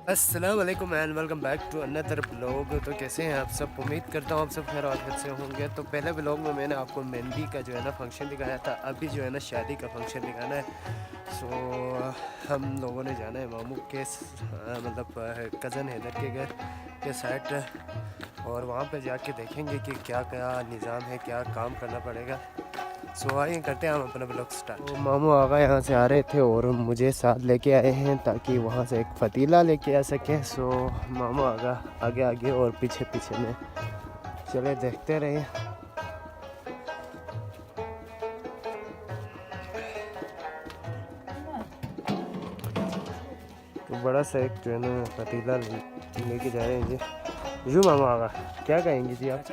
अस्सलाम वालेकुम and welcome back to another blog. तो कैसे हैं आप सब? उम्मीद करता हूँ आप सब खैर आफियत से होंगे। तो पहले ब्लॉग में मैंने आपको मेहंदी का जो है ना फंक्शन दिखाया था, अभी जो है ना शादी का फंक्शन दिखाना है। हम लोगों ने जाना है मामू के मतलब कज़न हैदर के घर के साइड, और वहाँ पे जाके देखेंगे कि क्या क्या निज़ाम है, क्या काम करना पड़ेगा। आइए करते हैं हम अपना ब्लॉग स्टार्ट। तो मामू आगा यहाँ से आ रहे थे और मुझे साथ लेके आए हैं ताकि वहाँ से एक पतीला लेके आ सकें। मामू आगा आगे आगे और पीछे पीछे में चले, देखते रहे। तो बड़ा सा एक जो है ना पतीला लेके जा रहे हैं जी। मामू आगा क्या कहेंगे जी आप?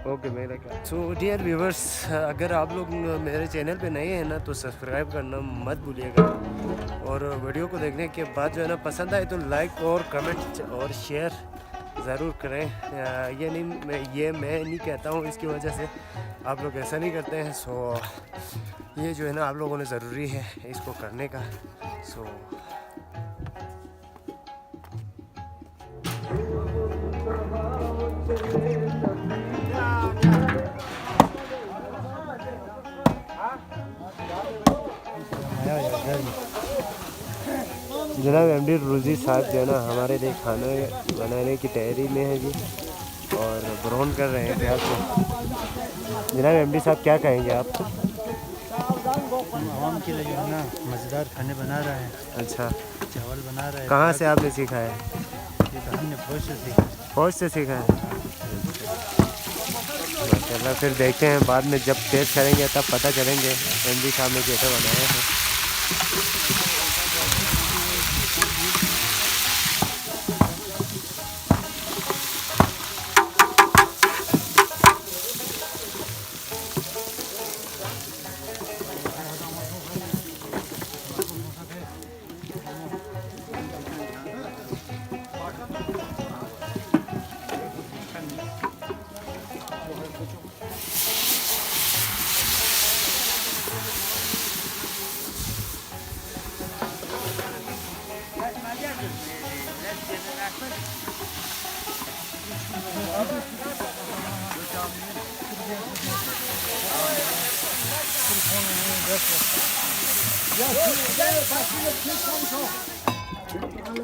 ओके मेरे का। डियर व्यूवर्स, अगर आप लोग मेरे चैनल पे नए हैं ना तो सब्सक्राइब करना मत भूलिएगा, और वीडियो को देखने के बाद जो है ना पसंद आए तो लाइक और कमेंट और शेयर ज़रूर करें। ये मैं नहीं कहता हूँ, इसकी वजह से आप लोग ऐसा नहीं करते हैं। ये जो है ना आप लोगों ने ज़रूरी है इसको करने का। जनाब एमडी रोज़ी साहब जो है ना हमारे लिए खाना बनाने की तैयारी में है जी, और ब्राउन कर रहे हैं प्याज को। जनाब एमडी साहब क्या कहेंगे आप? आवाम के लिए जो है ना मज़ेदार खाने बना रहा है। अच्छा, चावल बना रहा है। कहाँ से आपने सीखा है? ये तो हमने फौज से सीखा। फौज से सीखा है। माशाल्लाह, फिर देखते हैं बाद में जब टेस्ट करेंगे तब पता चलेंगे एमडी साहब ने कैसे बनाया है।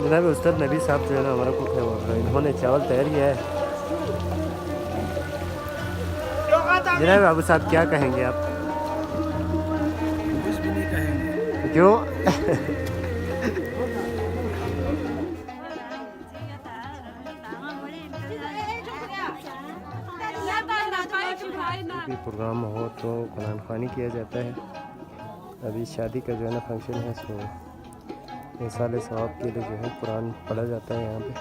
जनाब उस्ताद नबी साहब जो है ना हमारा कुक है, और इन्होंने चावल तैयार किया है। जनाब बाबू साहब क्या कहेंगे आप? कुछ भी नहीं कहेंगे। क्यों? प्रोग्राम हो तो कुरान ख़वानी किया जाता है। अभी शादी का जो है ना फंक्शन है, साले सवाब के लिए जो है कुरान पढ़ा जाता है यहाँ पे।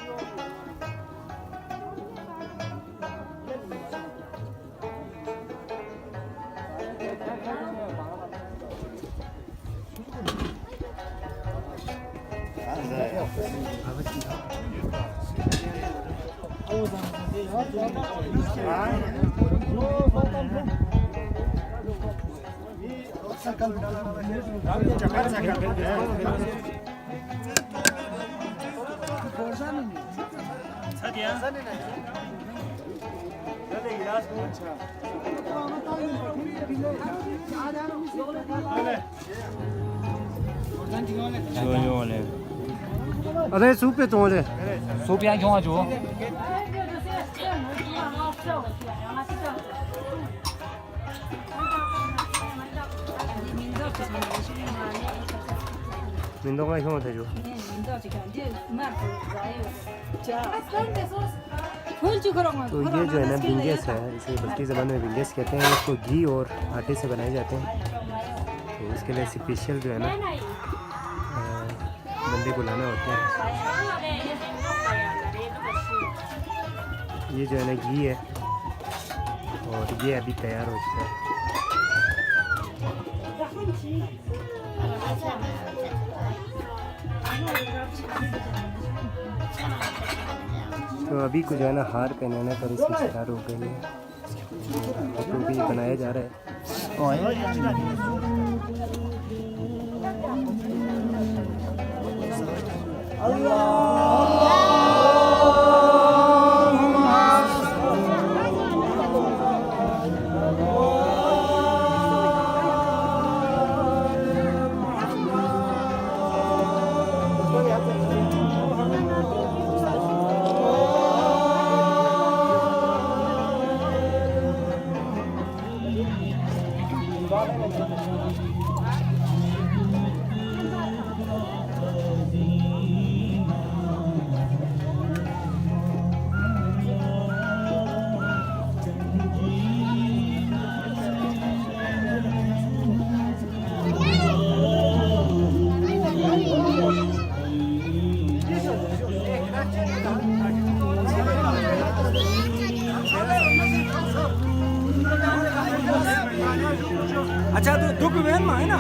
अरे सूप पे तो ले सूप यहाँ क्यों आज हो? मिंदो का क्यों थे जो? तो ये जो है ना बिंगेस है, इसे बल्कि ज़बान में बिंगेस कहते हैं। इसको घी और आटे से बनाए जाते हैं। तो इसके लिए स्पेशल जो है ना बंदे बुलाना होते हैं। ये जो है ना घी है, और ये अभी तैयार हो चुका है। तो अभी को जो है ना हार पहनाना पर इसमें शिकार हो गई है, तो भी बनाया जा रहा है। अच्छा तो दुख वेन में है ना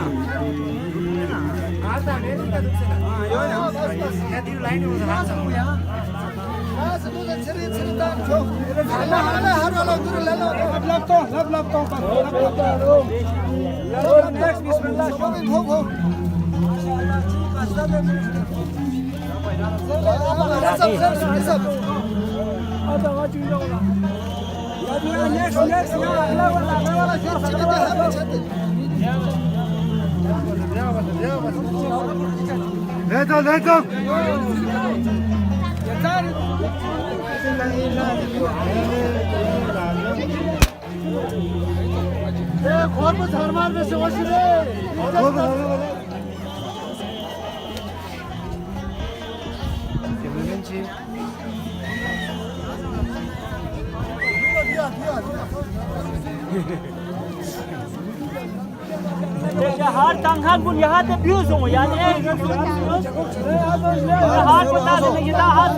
ले दो हार तंग बुन यहाँ से व्यूज हो यानी हार बता देने ये हाथ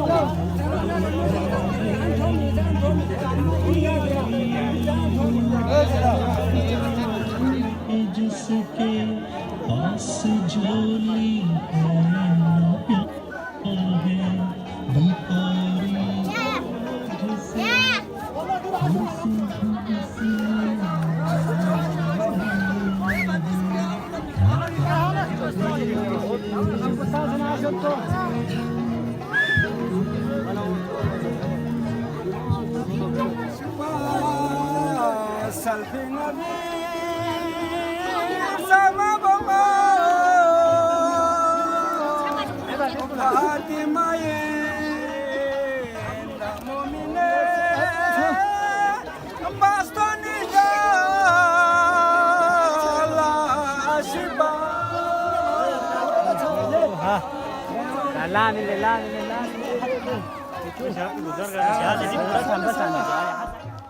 जिसके पास झोली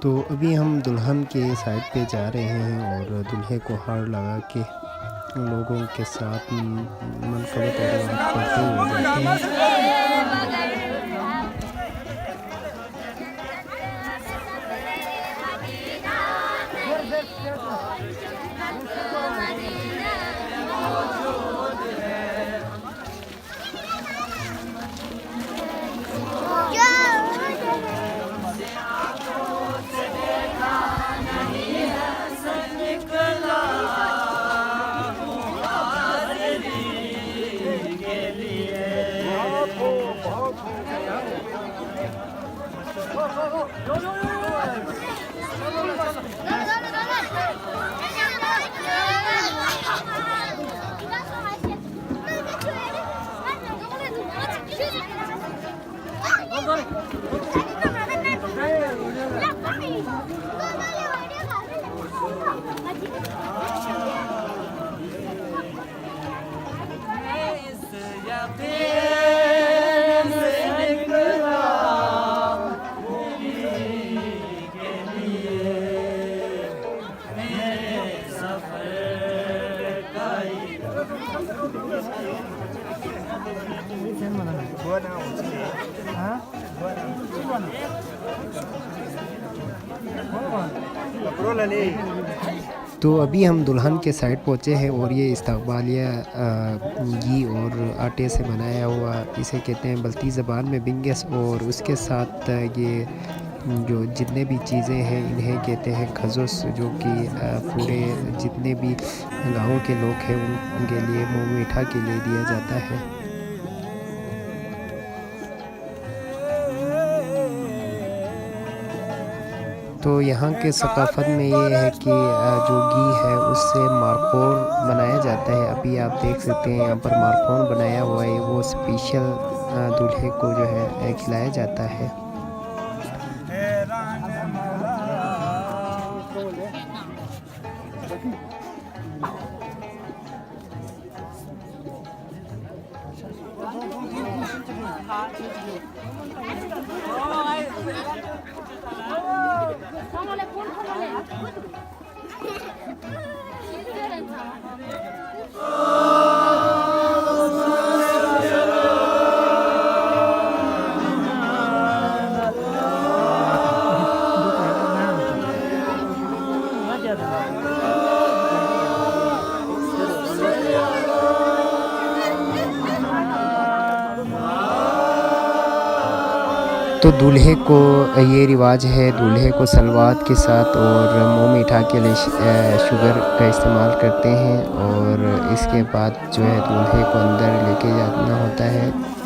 तो अभी हम दुल्हन के साइड पे जा रहे हैं और दूल्हे को हार लगा के लोगों के साथ मनकबत और बात करते हुए जाते हैं। Pro la ley. तो अभी हम दुल्हन के साइड पहुँचे हैं और ये इस्तकबालिया घी और आटे से बनाया हुआ, इसे कहते हैं बल्ती ज़बान में बिंगस, और उसके साथ ये जो जितने भी चीज़ें हैं इन्हें कहते हैं खजुस, जो कि पूरे जितने भी गाँव के लोग हैं उनके लिए मुँह मीठा के लिए दिया जाता है। तो यहाँ के सकाफ़त में ये है कि जो घी है उससे मारखोर बनाया जाता है। अभी आप देख सकते हैं यहाँ पर मारखोर बनाया हुआ है, वो स्पेशल दूल्हे को जो है खिलाया जाता है। तो दूल्हे को ये रिवाज है, दूल्हे को सलवात के साथ और मुँह मीठा के लिए शुगर का इस्तेमाल करते हैं, और इसके बाद जो है दूल्हे को अंदर लेके जाना होता है।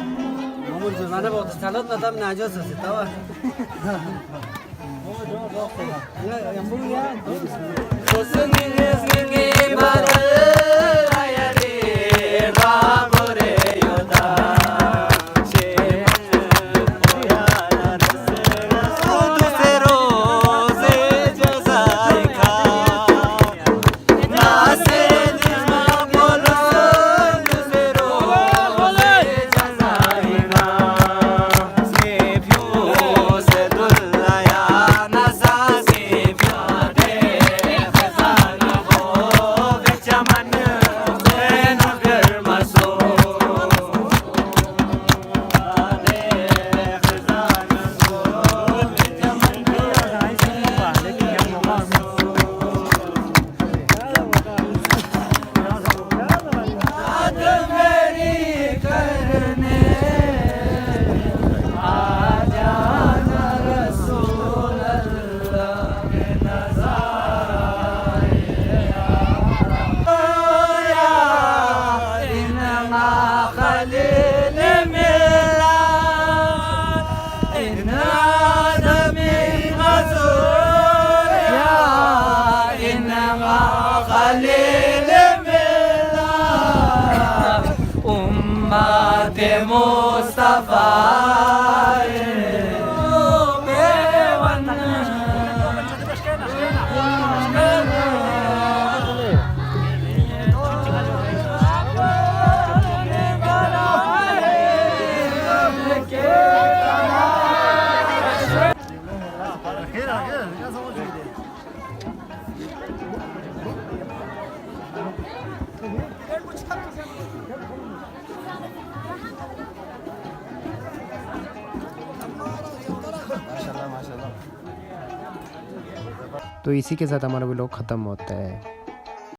तो इसी के साथ हमारा व्लॉग ख़त्म होता है।